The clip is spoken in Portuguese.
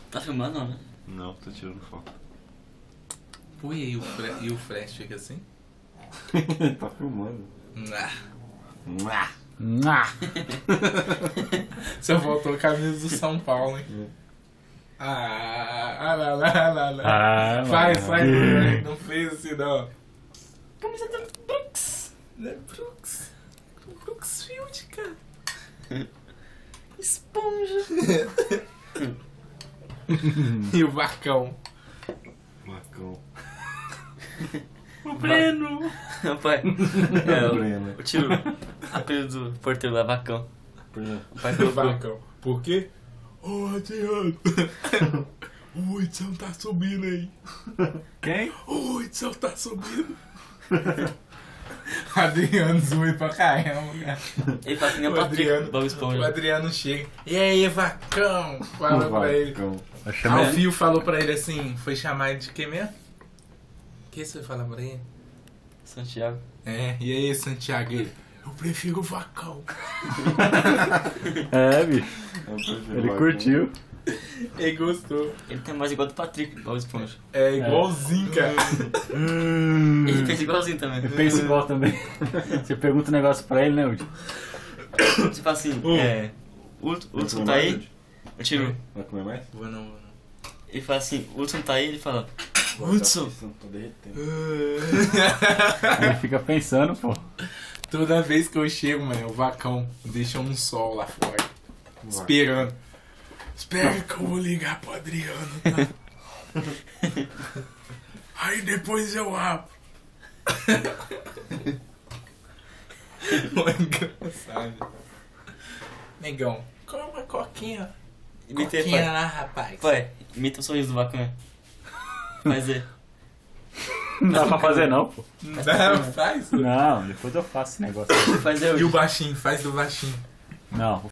Tá filmando, não, né? Não, tô tirando foto. Pô, e o flash fica assim? Tá filmando. Você voltou a camisa do São Paulo, hein? Lá. Faz, não fez assim não. Camisa da Brooks. Da Brooks. Brooksfield, cara. Esponja. E o Vacão. Marcão. O Breno. Pai. Breno. O tio. Apelido do porteiro lá, Vacão. O pai O do Vacão. Por quê? Ô, Adriano. O Edson tá subindo aí. Quem? O Edson tá subindo. Adriano zoe pra caramba, cara. Ele fala que nem o O Patrick, Adriano, Bob o Esponja. Adriano chega. E aí, Vacão? Fala pra ele. Marcão. Aí o Fio falou pra ele assim, foi chamar ele de quem mesmo? O que você foi falar pra ele? Santiago. É, e aí, Santiago? Ele, eu prefiro o Vacão. É, bicho. Ele curtiu. Ele gostou. Ele tem mais igual do Patrick, Bob Esponja. É igualzinho, cara. Ele fez igualzinho também. Pensa igual também. Você pergunta um negócio pra ele, né, Udi? Tipo assim, o Hudson tá aí, eu tiro. Vai comer mais? Vou não. Ele fala assim, o Hudson tá aí, ele fala, Hudson. Tô derretendo. Ele fica pensando, pô. Toda vez que eu chego, mano, o Vacão deixa um sol lá fora. Esperando. Espera que eu vou ligar pro Adriano, tá? Aí depois eu abro. Engraçado. Negão, come uma coquinha. Imita aí, Coquinha pai. lá, rapaz. Pai, imita o sorriso do Vacão. Faz aí. Não dá pra fazer não, pô. Não, faz. Não, depois eu faço esse negócio aí. Faz aí, E o baixinho, faz do baixinho. Não,